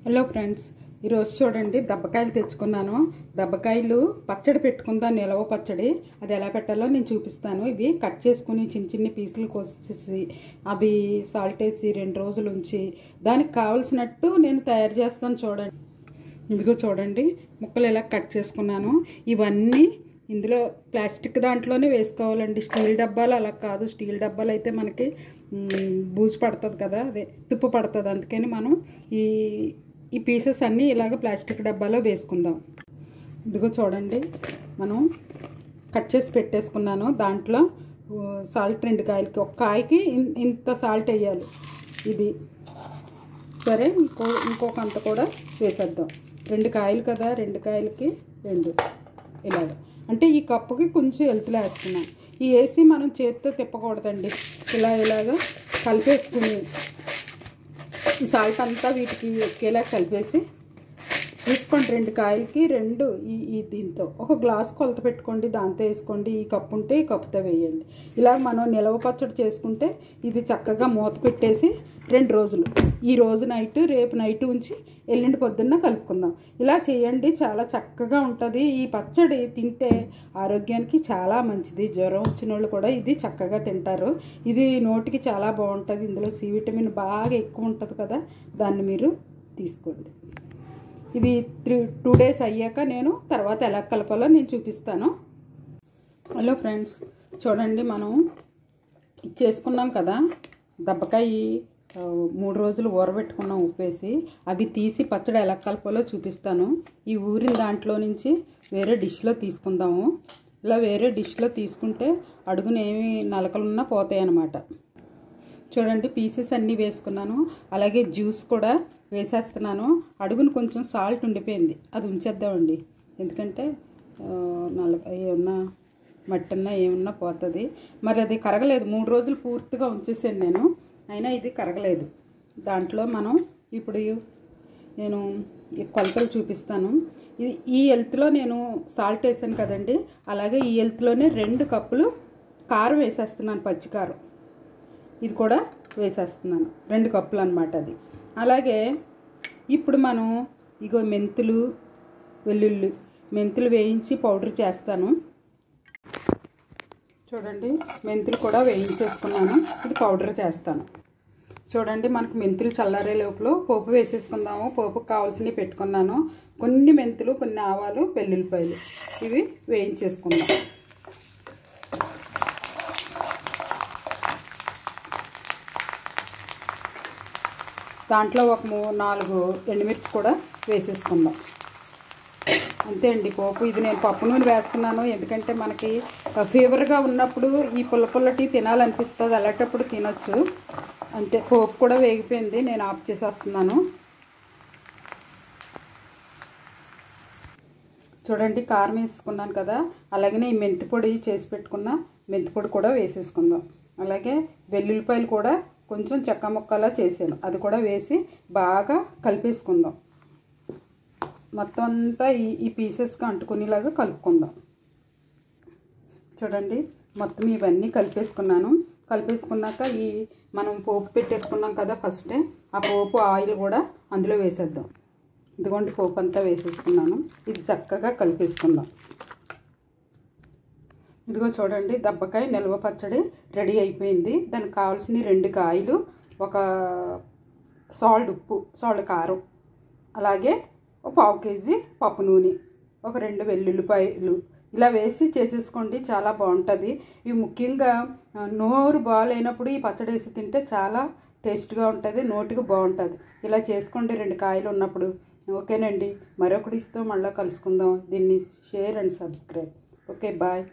Hello friends, ఈరోజు చూడండి దబ్బకాయలు తెచ్చుకున్నాను. దబ్బకాయలు పచ్చడి పెట్టుకుందాం, నిలవ పచ్చడి. అది ఎలా పెట్టాలో నేను చూపిస్తాను. ఇవి కట్ చేసుకుని చిన్న చిన్న పీసులు కోసేసి అవి సాల్ట్ వేసి 2 రోజులు ఉంచి దానికి కావలసినట్టు నేను తయారు చేస్తాను. చూడండి, ఇదిగో చూడండి, ముక్కలు ఎలా కట్ చేసుకున్నాను. ఇవన్నీ ఇందులో ప్లాస్టిక్ దాంట్లోనే వేసుకోవాలండి. స్టీల్ డబ్బాలు అలా కాదు. స్టీల్ డబ్బాలు అయితే మనకి బూజు పడుతుంది కదా, అదే తుప్పు పడుతుంది. అందుకని మనం ఈ పీసెస్ అన్నీ ఇలాగ ప్లాస్టిక్ డబ్బాలో వేసుకుందాం. ఇదిగో చూడండి, మనం కట్ చేసి పెట్టేసుకున్నాను. దాంట్లో సాల్ట్ 2 కాయలకి, ఒక కాయకి ఇంత సాల్ట్ వేయాలి. ఇది సరే, ఇంకొక అంత కూడా వేసేద్దాం. 2 కాయలు కదా, 2 కాయలకి 2 ఇలాగ. అంటే ఈ కప్పుకి కొంచెం ఎలుతులు వేస్తున్నాం. ఈ వేసి మనం చేతితో తిప్పకూడదండి. ఇలాగ కలిపేసుకుని ఈ సాల్ట్ అంతా వీటికి ఎక్కేలా కలిపేసి తీసుకోండి. 2 కాయలకి 2 దీంతో ఒక గ్లాస్ కొలత పెట్టుకోండి, దాంతో వేసుకోండి. ఈ కప్పు ఉంటే ఈ కప్పుతో వేయండి. ఇలా మనం నిలవ పచ్చడి చేసుకుంటే ఇది చక్కగా మూత పెట్టేసి 2 రోజులు, ఈ రోజు నైట్ రేపు నైట్ ఉంచి ఎల్లుండి పొద్దున్న కలుపుకుందాం. ఇలా చేయండి, చాలా చక్కగా ఉంటుంది. ఈ పచ్చడి తింటే ఆరోగ్యానికి చాలా మంచిది. జ్వరం వచ్చిన వాళ్ళు కూడా ఇది చక్కగా తింటారు. ఇది నోటికి చాలా బాగుంటుంది. ఇందులో సి విటమిన్ బాగా ఎక్కువ ఉంటుంది కదా, దాన్ని మీరు తీసుకోండి. ఇది 2 డేస్ అయ్యాక నేను తర్వాత ఎలా కలపాలో నేను చూపిస్తాను. హలో ఫ్రెండ్స్, చూడండి, మనం చేసుకున్నాం కదా దబ్బకాయ, 3 రోజులు ఊరబెట్టుకున్నాం ఉప్పేసి. అవి తీసి పచ్చడి ఎలా కలపాలో చూపిస్తాను. ఈ ఊరిన దాంట్లో నుంచి వేరే డిష్లో తీసుకుందాము. ఇలా వేరే డిష్లో తీసుకుంటే అడుగున ఏమి నలకలున్నా పోతాయి అన్నమాట. చూడండి, పీసెస్ అన్నీ వేసుకున్నాను. అలాగే జ్యూస్ కూడా వేసేస్తున్నాను. అడుగును కొంచెం సాల్ట్ ఉండిపోయింది, అది ఉంచేద్దామండి. ఎందుకంటే ఏమన్నా మట్టి ఉన్నా ఏమన్నా పోతుంది. మరి అది కరగలేదు. 3 రోజులు పూర్తిగా ఉంచేసాను నేను, అయినా ఇది కరగలేదు. దాంట్లో మనం ఇప్పుడు నేను కొలతలు చూపిస్తాను. ఈ ఎల్త్లో నేను సాల్ట్ వేసాను కదండి, అలాగే ఈ ఎల్త్లోనే 2 కప్పులు కారం వేసేస్తున్నాను, పచ్చికారం. ఇది కూడా వేసేస్తున్నాను, 2 కప్పులు అన్నమాట అది. అలాగే ఇప్పుడు మనం ఇగో మెంతులు, వెల్లుల్లి, మెంతులు వేయించి పౌడర్ చేస్తాను. చూడండి, మెంతులు కూడా వేయించేసుకున్నాను. ఇది పౌడర్ చేస్తాను. చూడండి, మనకు మెంతులు చల్లారే లోపల పోపు వేసేసుకుందాము. పోపుకు కావాల్సినవి పెట్టుకున్నాను. కొన్ని మెంతులు, కొన్ని ఆవాలు, వెల్లుల్లిపాయలు, ఇవి వేయించేసుకుందాం. దాంట్లో ఒక 4 ఎండుమిర్చి కూడా వేసేసుకుందాం. అంతే అండి పోపు. ఇది నేను పప్పు నూనె వేస్తున్నాను, ఎందుకంటే మనకి ఫీవర్గా ఉన్నప్పుడు ఈ పుల్లటి తినాలనిపిస్తుంది, అలాంటప్పుడు తినొచ్చు. అంతే, పోపు కూడా వేగిపోయింది, నేను ఆఫ్ చేసేస్తున్నాను. చూడండి, కారం వేసుకున్నాను కదా, అలాగనే ఈ మెంతి పొడి చేసి పెట్టుకున్న మెంతి పొడి కూడా వేసేసుకుందాం. అలాగే వెల్లుల్లిపాయలు కూడా కొంచెం చెక్క ముక్కలా చేసాను, అది కూడా వేసి బాగా కలిపేసుకుందాం. మొత్తం అంతా ఈ పీసెస్కి అంటుకునేలాగా కలుపుకుందాం. చూడండి, మొత్తం ఇవన్నీ కలిపేసుకున్నాను. కలిపేసుకున్నాక మనం పోపు పెట్టేసుకున్నాం కదా ఫస్టే, ఆ పోపు ఆయిల్ కూడా అందులో వేసేద్దాం. ఇదిగోండి, పోపు అంతా వేసేసుకున్నాను. ఇది చక్కగా కలిపేసుకుందాం. ఇదిగో చూడండి, దబ్బకాయ నిల్వ పచ్చడి రెడీ అయిపోయింది. దానికి కావాల్సిన 2 కాయలు, ఒక సాల్ట్ ఉప్పు, సాల్ట్ కారం, అలాగే ఒక 1/2 కేజీ పప్పు నూనె, ఒక 2 వెల్లుల్లిపాయలు, ఇలా వేసి చేసేసుకోండి, చాలా బాగుంటుంది. ఇవి ముఖ్యంగా నోరు బాగాలేనప్పుడు ఈ పచ్చడి వేసి తింటే చాలా టేస్ట్గా ఉంటుంది, నోటికి బాగుంటుంది. ఇలా చేసుకోండి 2 కాయలు ఉన్నప్పుడు. ఓకేనండి, మరొకటి ఇస్తూ మళ్ళీ కలుసుకుందాం. దీన్ని share and subscribe. Okay, bye.